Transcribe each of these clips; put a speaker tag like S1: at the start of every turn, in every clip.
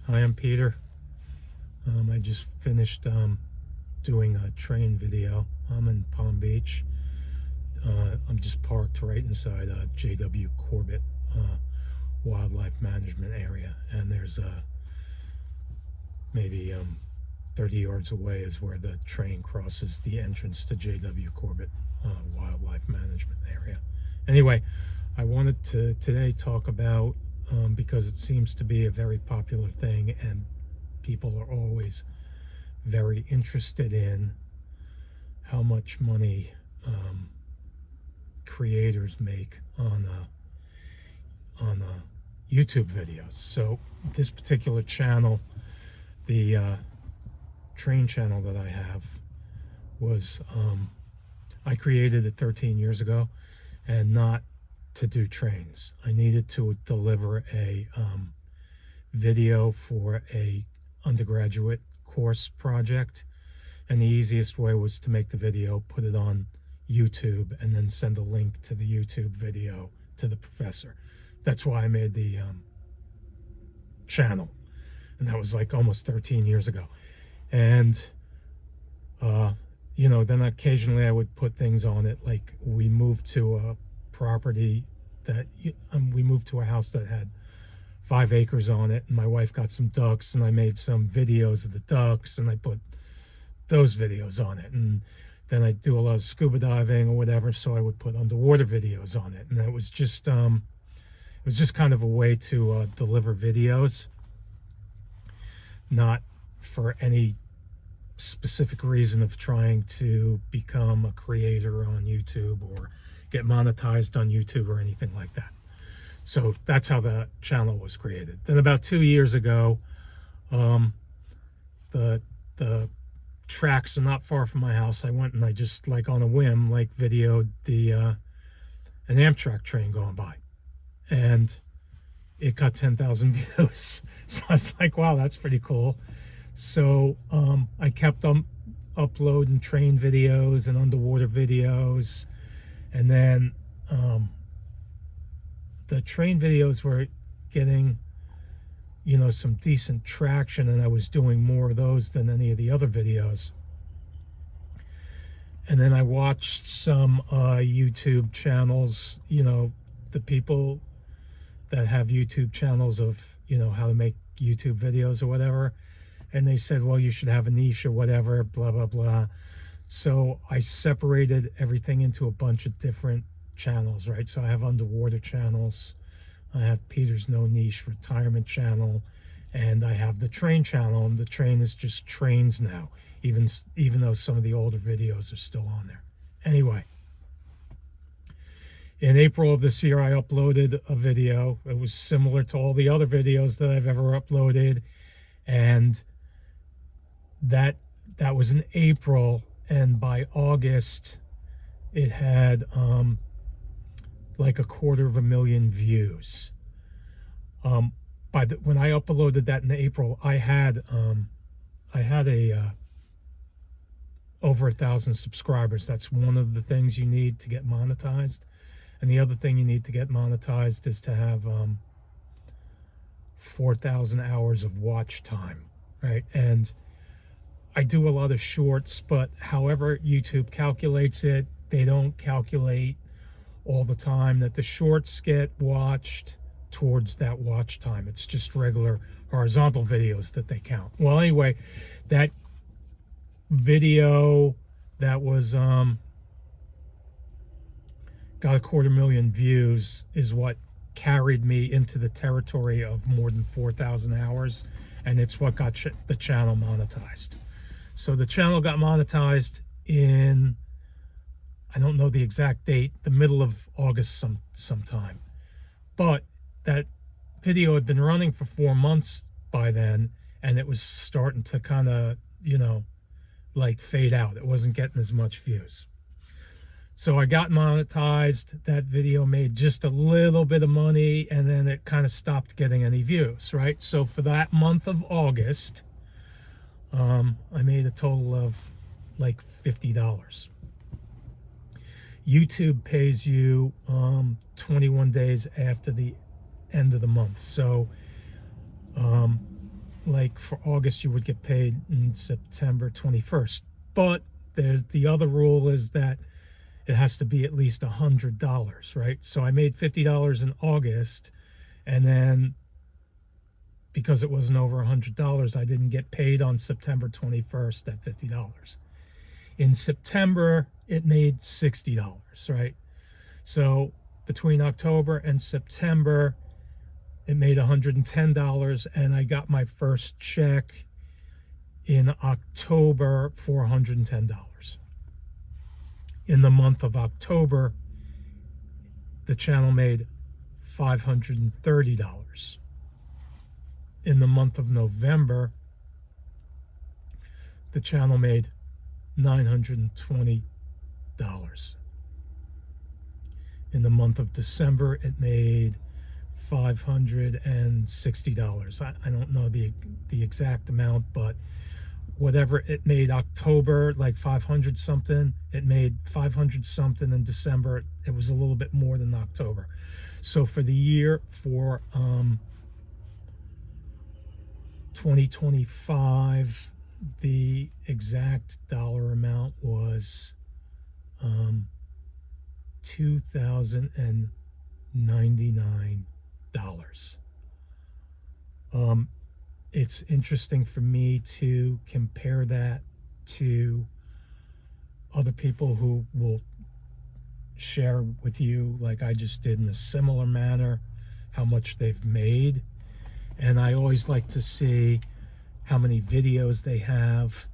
S1: Hi, I'm Peter. I just finished doing a train video. I'm in Palm Beach. I'm just parked right inside J.W. Corbett Wildlife Management Area, and there's maybe 30 yards away is where the train crosses the entrance to J.W. Corbett Wildlife Management Area. Anyway, I wanted to today talk about, because it seems to be a very popular thing and people are always very interested in how much money creators make on YouTube videos. So this particular channel, the train channel that I have, was I created it 13 years ago, and not to do trains. I needed to deliver a video for a undergraduate course project, and the easiest way was to make the video, put it on YouTube, and then send a link to the YouTube video to the professor. That's why I made the channel, and that was like almost 13 years ago. And you know, then occasionally I would put things on it, like we moved to a property that we moved to a house that had 5 acres on it, and my wife got some ducks, and I made some videos of the ducks, and I put those videos on it. And then I do a lot of scuba diving or whatever, so I would put underwater videos on it. And it was just kind of a way to deliver videos, not for any specific reason of trying to become a creator on YouTube or get monetized on YouTube or anything like that. So that's how the channel was created. Then about 2 years ago, the tracks are not far from my house. I went and I just, like on a whim, like videoed an Amtrak train going by, and it got 10,000 views. So I was like, wow, that's pretty cool. So I kept uploading train videos and underwater videos, and then the train videos were getting, you know, some decent traction, and I was doing more of those than any of the other videos. And then I watched some YouTube channels, you know, the people that have YouTube channels of, you know, how to make YouTube videos or whatever, and they said, well, you should have a niche or whatever, blah blah blah. So I separated everything into a bunch of different channels, right? So I have underwater channels, I have Peter's No Niche retirement channel, and I have the train channel, and the train is just trains now, even though some of the older videos are still on there. Anyway, in April of this year, I uploaded a video. It was similar to all the other videos that I've ever uploaded, and that was in April, and by August it had like 250,000 views. When I uploaded that in April, I had over 1,000 subscribers. That's one of the things you need to get monetized, and the other thing you need to get monetized is to have 4,000 hours of watch time, right? And I do a lot of shorts, but however YouTube calculates it, they don't calculate all the time that the shorts get watched towards that watch time. It's just regular horizontal videos that they count. Well, anyway, that video that was got 250,000 views is what carried me into the territory of more than 4,000 hours, and it's what got the channel monetized. So the channel got monetized in, I don't know the exact date, the middle of August sometime. But that video had been running for 4 months by then, and it was starting to kind of, you know, like fade out. It wasn't getting as much views. So I got monetized. That video made just a little bit of money, and then it kind of stopped getting any views, right? So for that month of August, I made a total of like $50. YouTube pays you 21 days after the end of the month. So like for August, you would get paid in September 21st. But there's the other rule is that it has to be at least $100, right? So I made $50 in August, and then because it wasn't over $100, I didn't get paid on September 21st at $50. In September, it made $60, right? So between October and September, it made $110, and I got my first check in October for $110. In the month of October, the channel made $530. In the month of November, the channel made $920. In the month of December, it made $560. I don't know the exact amount, but whatever it made October, like 500 something, it made 500 something in December. It was a little bit more than October. So for the year, for 2025, the exact dollar amount was $2,099. It's interesting for me to compare that to other people who will share with you, like I just did, in a similar manner, how much they've made. And I always like to see how many videos they have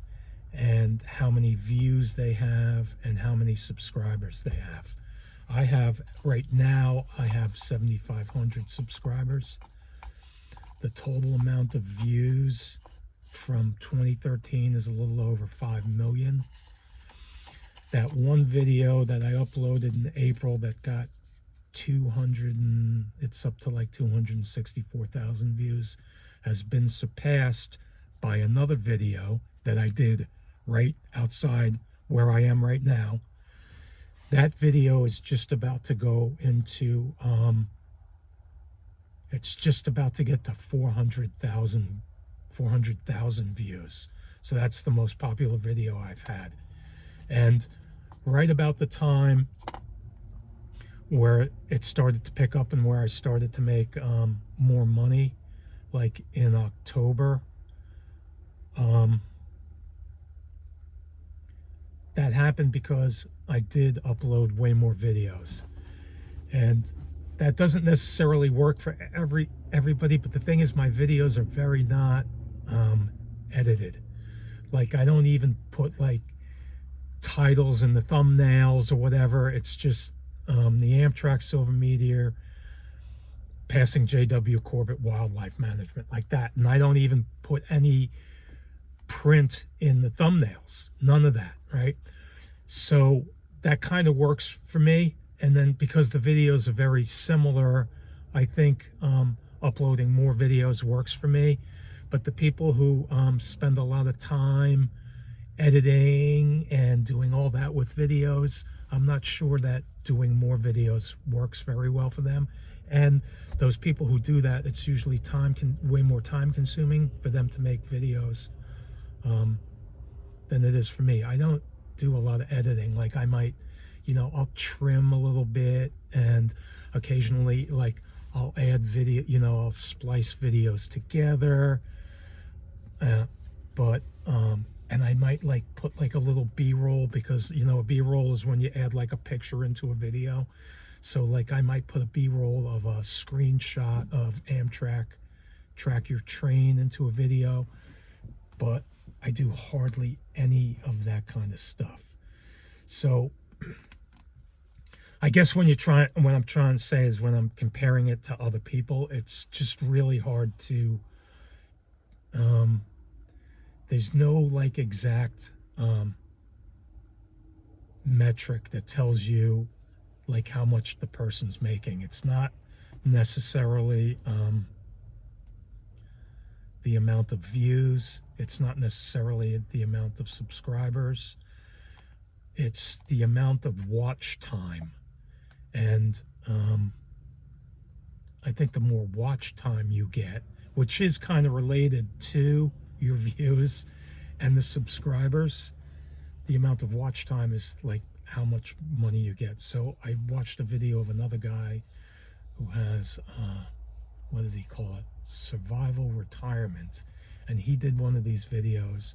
S1: and how many views they have and how many subscribers they have. I have, right now, I have 7,500 subscribers. The total amount of views from 2013 is a little over 5 million. That one video that I uploaded in April that got 200 and it's up to like 264,000 views has been surpassed by another video that I did right outside where I am right now. That video is just about to go into it's just about to get to 400,000 views. So that's the most popular video I've had. And right about the time where it started to pick up and where I started to make more money, like in October, that happened because I did upload way more videos. And that doesn't necessarily work for everybody, but the thing is, my videos are very not edited. Like, I don't even put like titles in the thumbnails or whatever. It's just the Amtrak Silver Meteor passing J.W. Corbett Wildlife Management, like that. And I don't even put any print in the thumbnails, none of that, right? So that kind of works for me. And then because the videos are very similar, I think uploading more videos works for me. But the people who spend a lot of time editing and doing all that with videos, I'm not sure that doing more videos works very well for them. And those people who do that, it's usually way more time consuming for them to make videos than it is for me. I don't do a lot of editing. Like, I might, I'll trim a little bit, and occasionally, like, I'll add video, I'll splice videos together. And I might like put like a little B-roll, because a B-roll is when you add like a picture into a video. So like I might put a B-roll of a screenshot of Amtrak Track Your Train into a video, but I do hardly any of that kind of stuff. So I guess what I'm trying to say is, when I'm comparing it to other people, it's just really hard to there's no like exact metric that tells you like how much the person's making. It's not necessarily the amount of views. It's not necessarily the amount of subscribers. It's the amount of watch time. And I think the more watch time you get, which is kind of related to your views and the subscribers. The amount of watch time is like how much money you get. So I watched a video of another guy who has what does he call it, survival retirement, and he did one of these videos,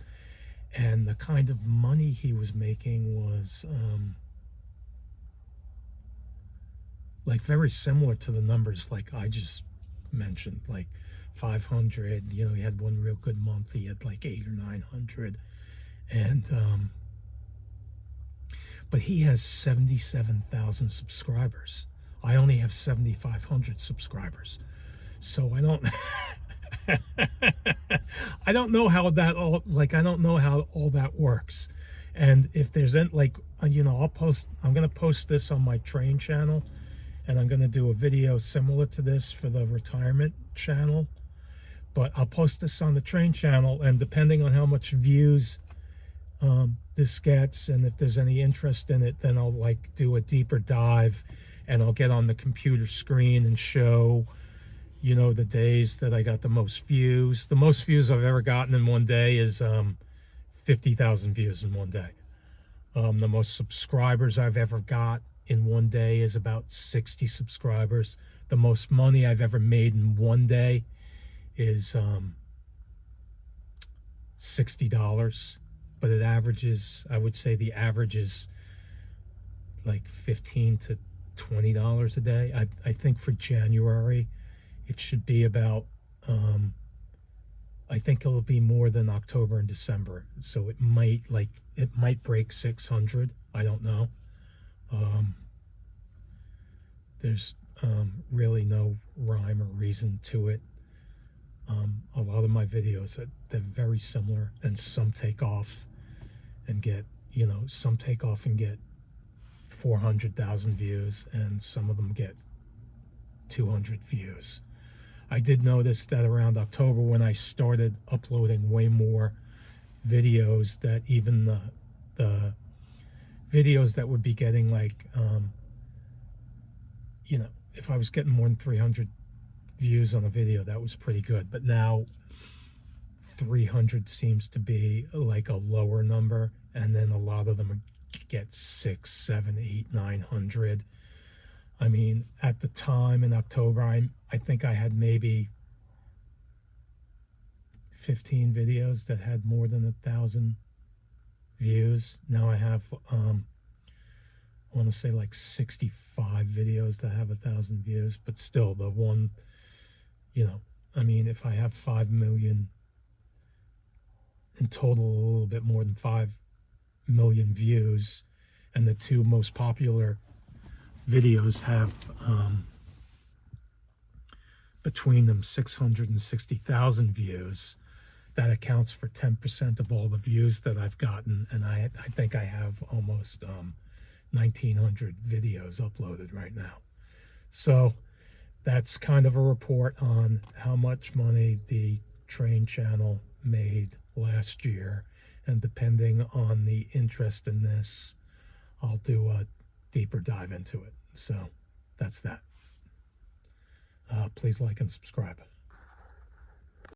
S1: and the kind of money he was making was like very similar to the numbers like I just mentioned, like 500. You know, he had one real good month, he had like 800 or 900, and but he has 77,000 subscribers. I only have 7,500 subscribers. So I don't I don't know how that all, like, I don't know how all that works. And if there's any, like, you know, I'm going to post this on my train channel, and I'm going to do a video similar to this for the retirement channel. But I'll post this on the train channel, and depending on how much views this gets, and if there's any interest in it, then I'll like do a deeper dive, and I'll get on the computer screen and show, you know, the days that I got the most views. The most views I've ever gotten in one day is 50,000 views in one day. The most subscribers I've ever got in one day is about 60 subscribers. The most money I've ever made in one day is $60, but it averages, I would say the average is like $15 to $20 a day. I think for January it should be about I think it'll be more than October and December, so it might break 600. I don't know. There's really no rhyme or reason to it. A lot of my videos, they're very similar, and some take off and get, you know, some take off and get 400,000 views, and some of them get 200 views. I did notice that around October, when I started uploading way more videos, that even the videos that would be getting like you know, if I was getting more than 300 views on a video, that was pretty good. But now 300 seems to be like a lower number, and then a lot of them get 6, 7, 8, 900. I mean, at the time in October, I think I had maybe 15 videos that had more than 1,000 views. Now I have I want to say like 65 videos that have 1,000 views, but still the one, you know, I mean, if I have 5 million in total, a little bit more than 5 million views, and the two most popular videos have between them 660,000 views, that accounts for 10% of all the views that I've gotten, and I think I have almost 1,900 videos uploaded right now. So that's kind of a report on how much money the train channel made last year, and depending on the interest in this, I'll do a deeper dive into it. So that's that. Please like and subscribe.